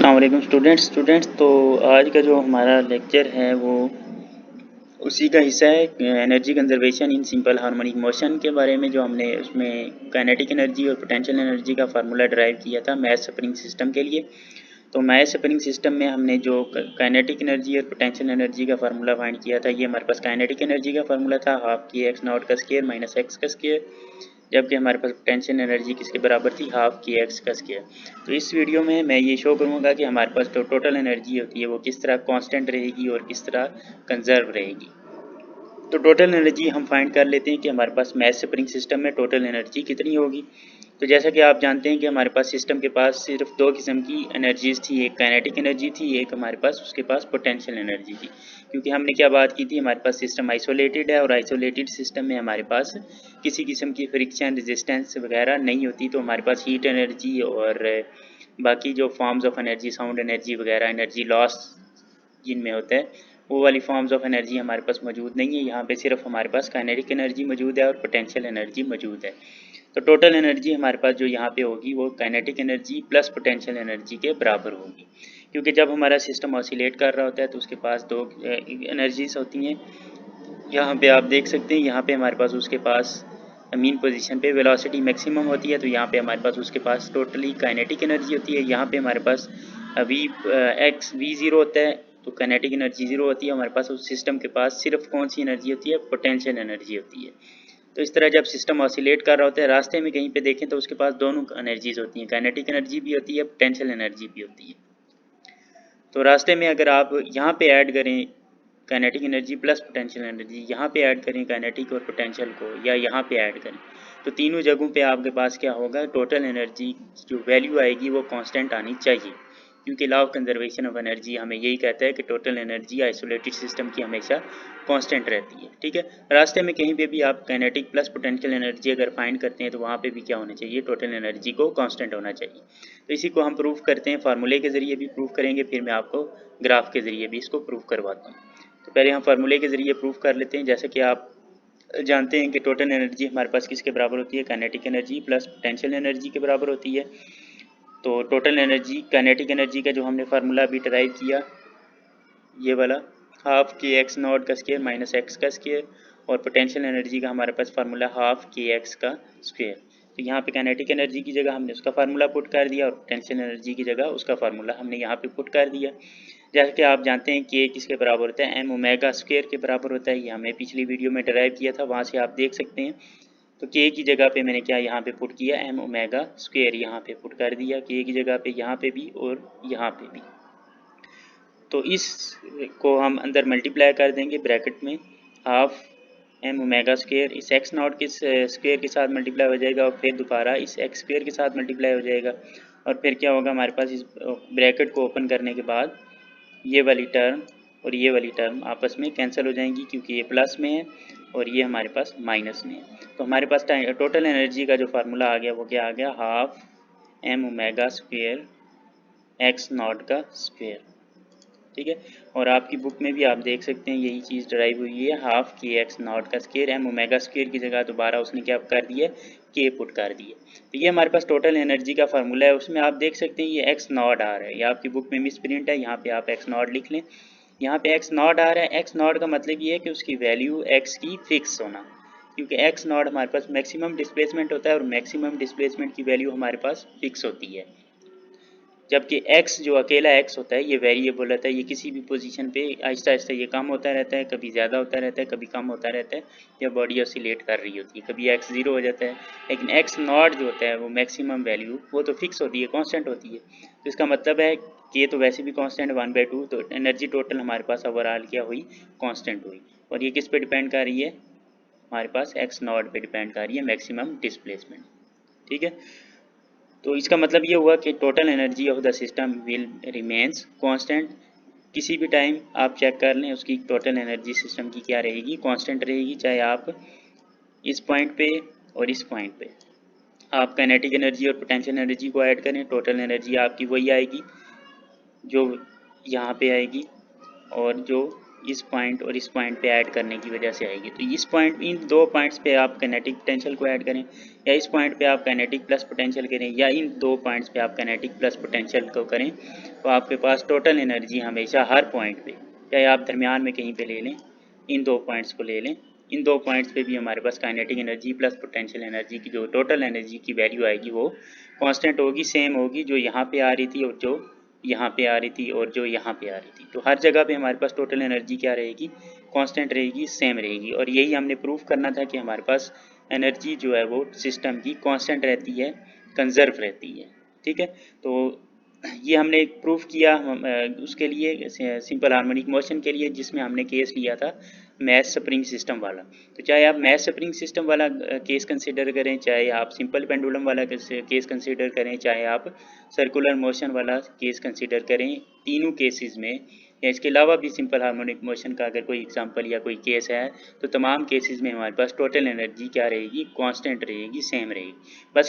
अस्सलाम वालेकुम स्टूडेंट्स। तो आज का जो हमारा लेक्चर है वो उसी का हिस्सा है energy conservation in simple harmonic motion के बारे में, जो हमने उसमें काइनेटिक एनर्जी और पोटेंशियल एनर्जी का फार्मूला ड्राइव किया था मैथ स्प्रिंग सिस्टम के लिए। तो मैथ स्प्रिंग सिस्टम में हमने जो काइनेटिक एनर्जी और पोटेंशियल एनर्जी का फार्मूला फाइंड किया था, ये हमारे पास काइनेटिक एनर्जी का फार्मूला था हाफ की एक्स नॉट का स्क्वायर माइनस एक्स का स्क्वायर, जबकि हमारे पास पोटेंशियल एनर्जी किसके बराबर थी, हाफ की एक्स का स्क्वायर। तो इस वीडियो में मैं ये शो करूँगा कि हमारे पास जो टोटल एनर्जी होती है वो किस तरह कांस्टेंट रहेगी और किस तरह कंजर्व रहेगी। तो टोटल एनर्जी हम फाइंड कर लेते हैं कि हमारे पास मैथ स्प्रिंग सिस्टम में टोटल एनर्जी कितनी होगी। तो जैसा कि आप जानते हैं कि हमारे पास सिस्टम के पास सिर्फ दो किस्म की एनर्जीज थी, एक काइनेटिक एनर्जी थी, एक हमारे पास उसके पास पोटेंशियल एनर्जी थी। क्योंकि हमने क्या बात की थी, हमारे पास सिस्टम आइसोलेटेड है और आइसोलेटेड सिस्टम में हमारे पास किसी किस्म की फ्रिक्शन रेजिस्टेंस वगैरह नहीं होती, तो हमारे पास हीट एनर्जी और बाकी जो forms of energy, sound energy वगैरह, एनर्जी लॉस जिनमें होता है, वो वाली फॉर्म्स ऑफ एनर्जी हमारे पास मौजूद नहीं है। यहाँ पे सिर्फ हमारे पास काइनेटिक एनर्जी मौजूद है और पोटेंशियल एनर्जी मौजूद है। तो टोटल एनर्जी हमारे पास जो यहाँ पे होगी वो kinetic energy plus potential energy के बराबर होगी। क्योंकि जब हमारा सिस्टम ऑसिलेट कर रहा होता है तो उसके पास दो एनर्जीज होती हैं। यहाँ पे आप देख सकते हैं, यहाँ पे हमारे पास उसके पास मीन पोजीशन पे वेलोसिटी मैक्सिमम होती है, तो यहाँ पे हमारे पास उसके पास टोटली काइनेटिक एनर्जी होती है। यहाँ पे हमारे पास वी एक्स वी ज़ीरो होता है, तो काइनेटिक एनर्जी ज़ीरो होती है। हमारे पास उस सिस्टम के पास सिर्फ कौन सी एनर्जी होती है, पोटेंशियल एनर्जी होती है। तो इस तरह जब सिस्टम ऑसिलेट कर रहा होता है, रास्ते में कहीं पे देखें तो उसके पास दोनों एनर्जीज होती हैं, काइनेटिक एनर्जी भी होती है, पोटेंशियल एनर्जी भी होती है। तो रास्ते में अगर आप यहाँ पे ऐड करें kinetic energy plus potential energy, यहाँ पे ऐड करें काइनेटिक और पोटेंशियल को, या यहाँ पे ऐड करें, तो तीनों जगहों पे आपके पास क्या होगा, टोटल एनर्जी जो वैल्यू आएगी वो कांस्टेंट आनी चाहिए। क्योंकि law of conservation of energy हमें यही कहता है कि टोटल एनर्जी आइसोलेटेड सिस्टम की हमेशा कांस्टेंट रहती है। ठीक है, रास्ते में कहीं पे भी आप काइनेटिक प्लस पोटेंशियल एनर्जी अगर फाइंड करते हैं तो वहाँ पे भी क्या होना चाहिए, टोटल एनर्जी को कांस्टेंट होना चाहिए। तो इसी को हम प्रूव करते हैं, फार्मूले के ज़रिए भी प्रूव करेंगे, फिर मैं आपको ग्राफ के ज़रिए भी इसको प्रूव करवाता हूँ। तो पहले हम फार्मूले के ज़रिए प्रूव कर लेते हैं। जैसे कि आप जानते हैं कि टोटल एनर्जी हमारे पास किसके बराबर होती है, kinetic energy plus potential energy के बराबर होती है। तो टोटल एनर्जी, काइनेटिक एनर्जी का जो हमने फार्मूला अभी ड्राइव किया, ये वाला हाफ के एक्स नॉट का स्क्वायर माइनस एक्स का स्क्वायर, और पोटेंशियल एनर्जी का हमारे पास फार्मूला हाफ के एक्स का स्क्वायर। तो यहाँ पे काइनेटिक एनर्जी की जगह हमने उसका फार्मूला पुट कर दिया और पोटेंशियल एनर्जी की जगह उसका फार्मूला हमने यहाँ पे पुट कर दिया। जैसे कि आप जानते हैं कि किसके बराबर होता है, एम ओमेगा स्क्वायर के बराबर होता है। ये हमें पिछली वीडियो में ड्राइव किया था, वहाँ से आप देख सकते हैं। तो के की जगह पे मैंने क्या यहाँ पे पुट किया, एम ओमेगा स्क्वायर यहाँ पे पुट कर दिया, के की जगह पे यहाँ पे भी और यहाँ पे भी। तो इस को हम अंदर मल्टीप्लाई कर देंगे ब्रैकेट में, हाफ एम ओमेगा स्क्वायर इस एक्स नॉट के स्क्वायर के साथ मल्टीप्लाई हो जाएगा और फिर दोबारा इस एक्स स्क्वायर के साथ मल्टीप्लाई हो जाएगा। और फिर क्या होगा, हमारे पास इस ब्रैकेट को ओपन करने के बाद ये वाली टर्म और ये वाली टर्म आपस में कैंसिल हो जाएंगी, क्योंकि ये प्लस में है और ये हमारे पास माइनस में है। तो हमारे पास टोटल एनर्जी का जो फार्मूला आ गया वो क्या आ गया, half M omega square X naught का स्क्वायर। ठीक है, और आपकी बुक में भी आप देख सकते हैं यही चीज़ ड्राइव हुई है, हाफ के एक्स नॉट का स्क्वायर, एम ओमेगा स्क्वायर की जगह दोबारा उसने क्या कर दिया, के पुट कर दिए। तो ये हमारे पास टोटल एनर्जी का फार्मूला है। उसमें आप देख सकते हैं ये एक्स नॉट आ रहा है, ये आपकी बुक में मिस प्रिंट है, यहाँ पे आप एक्स नॉट लिख लें। यहाँ पे एक्स नॉट आ रहा है, एक्स नॉट का मतलब ये है कि उसकी वैल्यू एक्स की फिक्स होना, क्योंकि एक्स नॉट हमारे पास मैक्सिमम डिस्प्लेसमेंट होता है और मैक्सिमम डिस्प्लेसमेंट की वैल्यू हमारे पास फिक्स होती है। जबकि x जो अकेला x होता है ये वेरिएबल रहता है, ये किसी भी पोजीशन पे आहिस्ता आहिस्ता ये कम होता रहता है, कभी ज़्यादा होता रहता है, कभी कम होता रहता है जब बॉडी ऑसिलेट कर रही होती है। कभी x ज़ीरो हो जाता है, लेकिन x नॉट जो होता है वो मैक्सिमम वैल्यू वो तो फिक्स होती है, कांस्टेंट होती है। तो इसका मतलब है कि तो वैसे भी कांस्टेंट 1/2, तो एनर्जी टोटल हमारे पास ओवरऑल क्या हुई, कांस्टेंट हुई। और ये किस पे डिपेंड कर रही है, हमारे पास x नॉट पे डिपेंड कर रही है, मैक्सिमम डिस्प्लेसमेंट। ठीक है, तो इसका मतलब ये हुआ कि total energy of the system will remains constant. किसी भी टाइम आप चेक कर लें उसकी टोटल एनर्जी सिस्टम की क्या रहेगी, कांस्टेंट रहेगी। चाहे आप इस पॉइंट पे और इस पॉइंट पे आप काइनेटिक एनर्जी और पोटेंशियल एनर्जी को ऐड करें, टोटल एनर्जी आपकी वही आएगी जो यहाँ पे आएगी और जो इस पॉइंट और इस पॉइंट पे ऐड करने की वजह से आएगी। तो इस पॉइंट, इन दो पॉइंट्स पे आप काइनेटिक पोटेंशियल को ऐड करें, या इस पॉइंट पे आप काइनेटिक प्लस पोटेंशियल करें, या इन दो पॉइंट्स पे आप काइनेटिक प्लस पोटेंशियल को करें, तो आपके पास टोटल एनर्जी हमेशा हर पॉइंट पे, चाहे आप दरमियान में कहीं पे ले लें, इन दो पॉइंट्स को ले लें, इन दो पॉइंट्स पे भी हमारे पास kinetic energy plus potential energy की जो टोटल एनर्जी की वैल्यू आएगी वो कांस्टेंट होगी, सेम होगी, जो यहाँ पे आ रही थी और जो यहाँ पे आ रही थी और जो यहाँ पे आ रही थी। तो हर जगह पे हमारे पास टोटल एनर्जी क्या रहेगी, कांस्टेंट रहेगी, सेम रहेगी। और यही हमने प्रूफ करना था कि हमारे पास एनर्जी जो है वो सिस्टम की कांस्टेंट रहती है, कंजर्व रहती है। ठीक है, तो ये हमने प्रूफ किया उसके लिए सिंपल हार्मोनिक मोशन के लिए, जिसमें हमने केस लिया था मैस स्प्रिंग सिस्टम वाला। तो चाहे आप मैस स्प्रिंग सिस्टम वाला केस कंसीडर करें, चाहे आप सिंपल पेंडुलम वाला केस कंसीडर करें, चाहे आप सर्कुलर मोशन वाला केस कंसीडर करें, तीनों केसेस में, या इसके अलावा भी सिंपल हार्मोनिक मोशन का अगर कोई एग्जांपल या कोई केस है, तो तमाम केसेस में हमारे पास टोटल एनर्जी क्या रहेगी, कांस्टेंट रहेगी, सेम रहेगी। बस